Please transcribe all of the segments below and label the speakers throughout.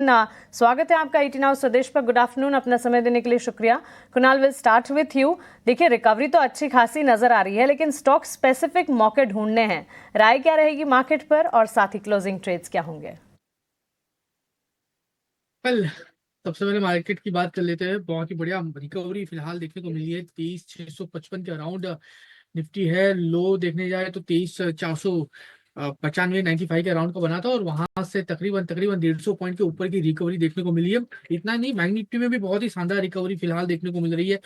Speaker 1: स्वागत है आपका 18 आवर्स स्वदेश पर। गुड आफ्टरनून, अपना समय देने के लिए शुक्रिया। Kunal, will start with you. देखिए, रिकवरी तो अच्छी खासी नजर आ रही है, लेकिन स्टॉक स्पेसिफिक मौके ढूंढने हैं। राय क्या रहेगी मार्केट पर, और साथ ही क्लोजिंग ट्रेड्स क्या होंगे?
Speaker 2: कल सबसे पहले मार्केट की बात कर लेते हैं। बहुत ही बढ़िया रिकवरी फिलहाल देखने को मिली है। 23,655 के अराउंड निफ्टी है। लो देखने जाए तो 23,495 95 के अराउंड का बना था, और वहां से तकरीबन तकरीबन 150 पॉइंट के ऊपर की रिकवरी देखने को मिली है। इतना नहीं, बैंक निफ्टी में भी बहुत ही शानदार रिकवरी फिलहाल देखने को मिल रही है।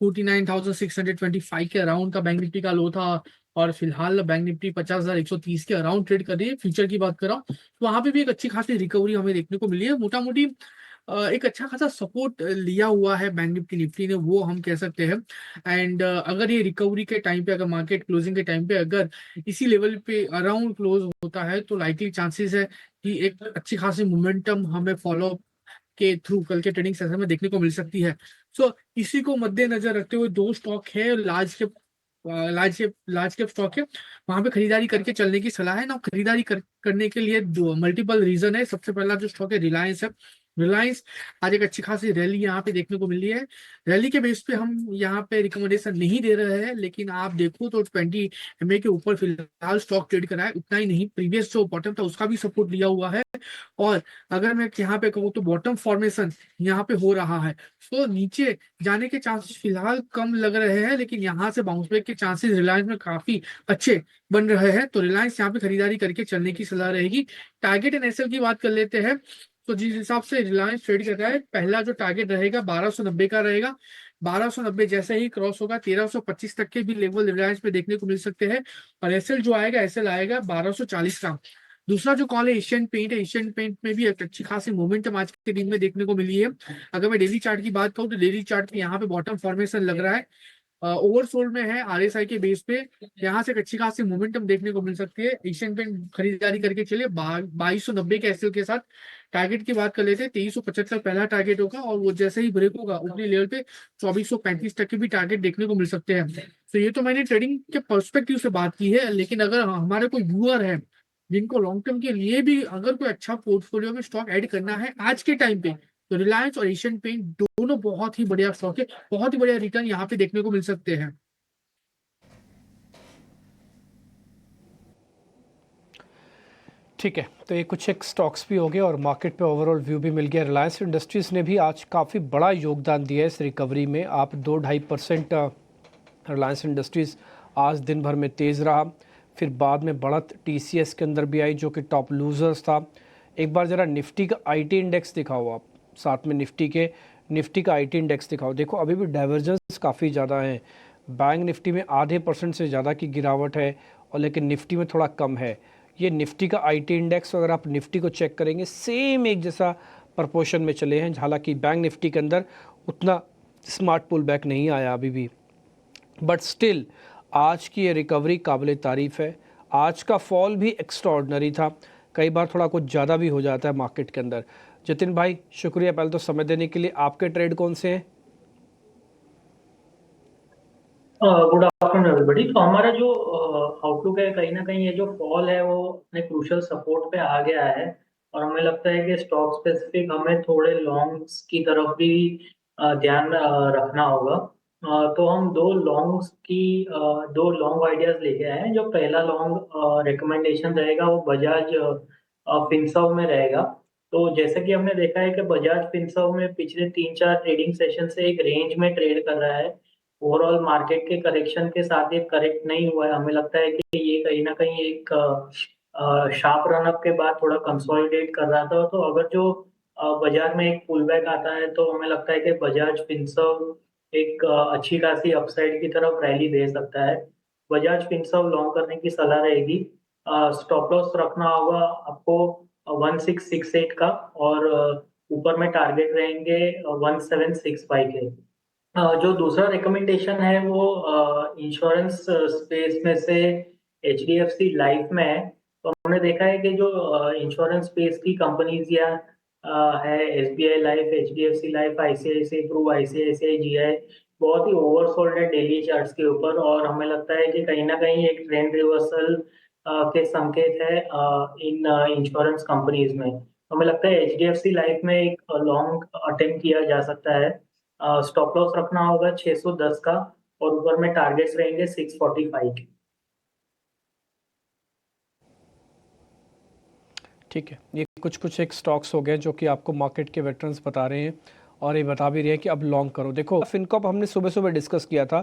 Speaker 2: 49,625 के अराउंड का बैंक निफ्टी का लो था, और फिलहाल बैंक निफ्टी 50,130 के अराउंड ट्रेड कर रही है। फ्यूचर की बात कर रहा हूँ तो वहां पे भी एक अच्छी खासी रिकवरी हमें देखने को मिली है। मोटा मोटी एक अच्छा खासा सपोर्ट लिया हुआ है बैंक निफ्टी निफ्टी ने, वो हम कह सकते हैं। एंड अगर ये रिकवरी के टाइम पे, अगर मार्केट क्लोजिंग के टाइम पे अगर इसी लेवल पे अराउंड क्लोज होता है, तो लाइकली चांसेस है कि एक अच्छी खासी मोमेंटम हमें फॉलो के थ्रू कल के ट्रेडिंग सेशन में देखने को मिल सकती है। सो इसी को मद्देनजर रखते हुए दो स्टॉक है, लार्ज कैप स्टॉक है, वहां पे खरीदारी करके चलने की सलाह है ना। खरीदारी करने के लिए दो मल्टीपल रीजन है। सबसे पहला जो स्टॉक है रिलायंस है। रिलायंस आज एक अच्छी खासी रैली यहाँ पे देखने को मिल रही है। रैली के बेस पे हम यहाँ पे रिकमेंडेशन नहीं दे रहे हैं, लेकिन आप देखो तो 20 MA के ऊपर फिलहाल स्टॉक ट्रेड करा है। उतना ही नहीं, प्रीवियस जो बॉटम था उसका भी सपोर्ट लिया हुआ है। और अगर मैं यहाँ पे कहूँ तो बॉटम फॉर्मेशन यहाँ पे हो रहा है, तो नीचे जाने के चांसेस फिलहाल कम लग रहे हैं, लेकिन यहाँ से बाउंस बैक के चांसेस रिलायंस में काफी अच्छे बन रहे हैं। तो रिलायंस यहाँ पे खरीदारी करके चलने की सलाह रहेगी। टारगेट एंड एसएल की बात कर लेते हैं। तो जिस हिसाब से रिलायंस ट्रेड कर रहा है, पहला जो टारगेट रहेगा 1290 का रहेगा। 1290 जैसे ही क्रॉस होगा 1325 तक के भी लेवल रिलायंस पे देखने को मिल सकते हैं। और एसएल जो आएगा, एसएल आएगा 1240 का। दूसरा जो कॉल है एशियन पेंट है। एशियन पेंट में भी एक अच्छी खासी मोमेंटम आज के दिन में देखने को मिली है। अगर मैं डेली चार्ट की बात करूँ तो डेली चार्ट में यहाँ पे बॉटम फॉर्मेशन लग रहा है, ओवरसोल्ड में है आरएसआई के बेस पे। यहाँ से एक अच्छी खासी मोमेंटम देखने को मिल सकती है। एशियन पेंट खरीदारी करके चलिए 2290 के एसएल के साथ। टारगेट की बात कर लेते हैं, 2375 पहला टारगेट होगा, और वो जैसे ही ब्रेक होगा ऊपरी लेवल पे 2435 तक के भी टारगेट देखने को मिल सकते हैं। तो ये तो मैंने ट्रेडिंग के पर्सपेक्टिव से बात की है, लेकिन अगर हमारे कोई व्यूअर है जिनको लॉन्ग टर्म के लिए भी अगर कोई अच्छा पोर्टफोलियो में स्टॉक ऐड करना है आज के टाइम पे, तो रिलायंस और एशियन पेंट दोनों बहुत ही बढ़िया स्टॉक है। बहुत ही बढ़िया रिटर्न यहाँ पे देखने को मिल सकते हैं।
Speaker 3: ठीक है, तो ये कुछ एक स्टॉक्स भी हो गए और मार्केट पे ओवरऑल व्यू भी मिल गया। रिलायंस इंडस्ट्रीज़ ने भी आज काफ़ी बड़ा योगदान दिया है इस रिकवरी में। आप 2-2.5% रिलायंस इंडस्ट्रीज़ आज दिन भर में तेज़ रहा। फिर बाद में बढ़त टीसीएस के अंदर भी आई, जो कि टॉप लूजर्स था। एक बार ज़रा निफ्टी का आईटी इंडेक्स दिखाओ आप, साथ में निफ्टी का आईटी इंडेक्स दिखाओ। देखो अभी भी डाइवर्जेंस काफ़ी ज़्यादा है। बैंक निफ्टी में 0.5% से ज़्यादा की गिरावट है, और लेकिन निफ्टी में थोड़ा कम है। ये निफ्टी का आईटी इंडेक्स, अगर आप निफ्टी को चेक करेंगे सेम एक जैसा प्रपोर्शन में चले हैं। हालांकि बैंक निफ्टी के अंदर उतना स्मार्ट पुल बैक नहीं आया अभी भी, बट स्टिल आज की ये रिकवरी काबिल तारीफ़ है। आज का फॉल भी एक्स्ट्राऑर्डिनरी था। कई बार थोड़ा कुछ ज़्यादा भी हो जाता है मार्केट के अंदर। जतिन भाई, शुक्रिया पहले तो समय देने के लिए। आपके ट्रेड कौन से हैं?
Speaker 4: Good afternoon everybody. तो हमारा जो आउटलुक है, कहीं ना कहीं ये जो फॉल है वो अपने क्रूशियल सपोर्ट पे आ गया है, और हमें लगता है कि स्टॉक स्पेसिफिक हमें थोड़े लॉन्ग्स की तरफ भी ध्यान रखना होगा। तो हम दो लॉन्ग आइडियाज लेके आए हैं। जो पहला लॉन्ग रिकमेंडेशन रहेगा वो बजाज फिनसर्व में रहेगा। तो जैसे कि हमने देखा है कि बजाज फिनसर्व में पिछले 3-4 ट्रेडिंग सेशन से एक रेंज में ट्रेड कर रहा है। ओवरऑल मार्केट के करेक्शन के साथ ये करेक्ट नहीं हुआ है। हमें लगता है कि ये कहीं ना कहीं एक शार्प रनअप के बाद थोड़ा कंसोलिडेट कर रहा था। तो अगर जो बाजार में एक पुल बैक आता है, तो हमें लगता है कि बजाज फिनसर्व एक अच्छी खासी अपसाइड की तरफ रैली दे सकता है। बजाज फिनसर्व लॉन्ग करने की सलाह रहेगी। स्टॉप लॉस रखना होगा आपको 1668 का, और ऊपर में टारगेट रहेंगे 1765 के। जो दूसरा रिकमेंडेशन है वो इंश्योरेंस स्पेस में से एचडीएफसी लाइफ में है। तो हमने देखा है कि जो इंश्योरेंस स्पेस की कंपनीज या है SBI life, HDFC life, ICICI Pru, ICICI GI, बहुत ही ओवरसोल्ड है डेली चार्ट्स के ऊपर। और हमें लगता है कि कहीं ना कहीं एक ट्रेंड रिवर्सल के संकेत है इन इंश्योरेंस कंपनीज में। हमें लगता है HDFC लाइफ में एक लॉन्ग अटेम्प्ट किया जा सकता है। स्टॉप लॉस रखना होगा 610 का और ऊपर में टारगेट्स रहेंगे 645 के।
Speaker 3: ठीक है, ये कुछ एक स्टॉक्स हो गए जो कि आपको मार्केट के वेटरन्स बता रहे हैं और ये बता भी रहे हैं कि अब लॉन्ग करो। देखो फिनकॉप हमने सुबह सुबह डिस्कस किया था,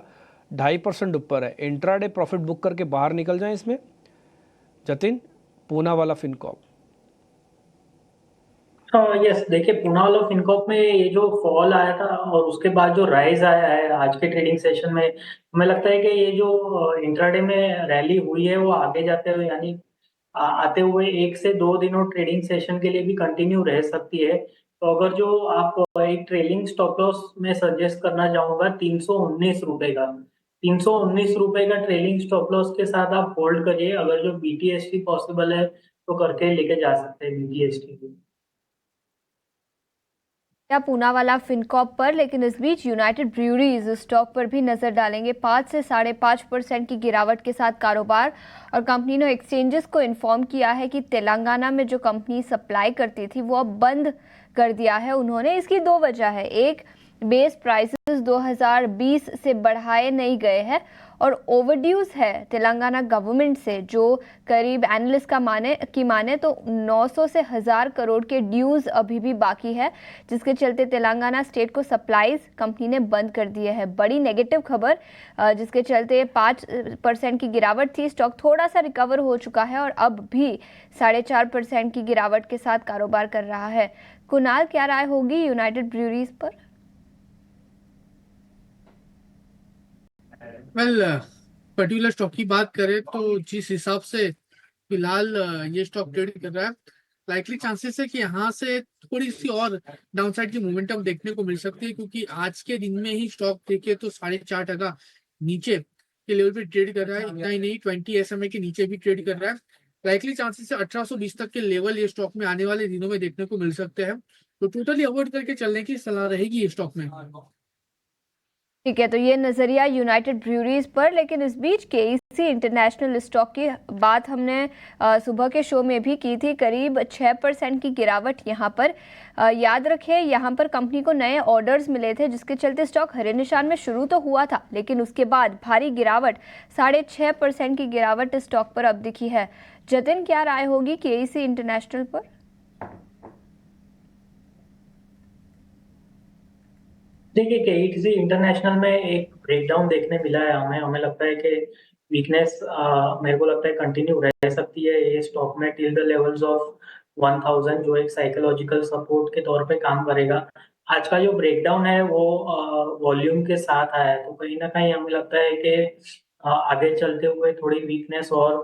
Speaker 3: 2.5% ऊपर है, इंट्राडे प्रॉफिट बुक करके बाहर निकल जाएं इसमें जतिन, पूना वाला फिनकॉप।
Speaker 4: यस, देखिए पूना वाला फिनकॉप में ये जो फॉल आया था और उसके बाद जो राइज आया है आज के ट्रेडिंग सेशन में, हमें लगता है कि ये जो इंट्राडे में रैली हुई है वो आगे जाते हुए यानी आते हुए 1 से 2 दिनों ट्रेडिंग सेशन के लिए भी कंटिन्यू रह सकती है। तो अगर जो आप एक ट्रेलिंग स्टॉप लॉस मैं सजेस्ट करना चाहूँगा 319 रुपए का। 319 रुपए का ट्रेलिंग स्टॉप लॉस के साथ आप होल्ड करिए, अगर जो BTST पॉसिबल है तो करके लेके जा सकते हैं BTST भी।
Speaker 5: या पूना वाला फिनकॉप पर, लेकिन इस बीच यूनाइटेड ब्रूअरीज स्टॉक पर भी नजर डालेंगे। 5 से 5.5% की गिरावट के साथ कारोबार, और कंपनी ने एक्सचेंजेस को इन्फॉर्म किया है कि तेलंगाना में जो कंपनी सप्लाई करती थी वो अब बंद कर दिया है उन्होंने। इसकी 2 वजह है, एक बेस प्राइसेस 2020 से बढ़ाए नहीं गए हैं और ओवरड्यूज है तेलंगाना गवर्नमेंट से, जो करीब एनालिस्ट का माने तो 900 से 1000 करोड़ के ड्यूज अभी भी बाकी है, जिसके चलते तेलंगाना स्टेट को सप्लाईज कंपनी ने बंद कर दिए है। बड़ी नेगेटिव खबर, जिसके चलते 5% की गिरावट थी। स्टॉक थोड़ा सा रिकवर हो चुका है और अब भी 4.5% की गिरावट के साथ कारोबार कर रहा है। कुणाल, क्या राय होगी यूनाइटेड ब्रूअरीज पर?
Speaker 2: वेल, पर्टिकुलर स्टॉक की बात करें तो जिस हिसाब से फिलहाल ये स्टॉक ट्रेड कर रहा है, लाइकली चांसेस है कि यहाँ से थोड़ी सी और डाउनसाइड की मोमेंटम देखने को मिल सकती है, क्योंकि आज के दिन में ही स्टॉक देखे तो 4.5% नीचे के लेवल पे ट्रेड कर रहा है। इतना ही नहीं, 20 SMA के नीचे भी ट्रेड कर रहा है। लाइकली चांसेस है 1820 तक के लेवल ये स्टॉक में आने वाले दिनों में देखने को मिल सकते हैं, तो टोटली अवॉइड करके चलने की सलाह रहेगी ये स्टॉक में।
Speaker 5: ठीक है, तो ये नज़रिया यूनाइटेड ब्रूअरीज पर। लेकिन इस बीच KEC इंटरनेशनल स्टॉक की बात हमने सुबह के शो में भी की थी, करीब 6% की गिरावट यहाँ पर। याद रखें, यहाँ पर कंपनी को नए ऑर्डर्स मिले थे, जिसके चलते स्टॉक हरे निशान में शुरू तो हुआ था, लेकिन उसके बाद भारी गिरावट, 6.5% की गिरावट स्टॉक पर अब दिखी है। जतिन, क्या राय होगी KEC इंटरनेशनल पर?
Speaker 4: देखिए KEC इंटरनेशनल में एक ब्रेकडाउन देखने मिला है हमें लगता है कि वीकनेस मेरे को लगता है कंटिन्यू रह सकती है ये स्टॉक में टिल द लेवल्स ऑफ 1000, जो एक साइकोलॉजिकल सपोर्ट के तौर पे काम करेगा। आज का जो ब्रेकडाउन है वो वॉल्यूम के साथ आया है, तो कहीं ना कहीं हमें लगता है कि आगे चलते हुए थोड़ी वीकनेस और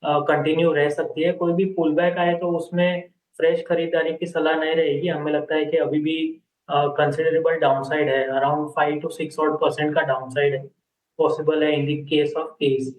Speaker 4: कंटिन्यू रह सकती है। कोई भी पुल बैक आए तो उसमें फ्रेश खरीदारी की सलाह नहीं रहेगी। हमें लगता है कि अभी भी कंसिडरेबल डाउनसाइड है, अराउंड 5 to 6% का डाउनसाइड है पॉसिबल है in the case of KEC।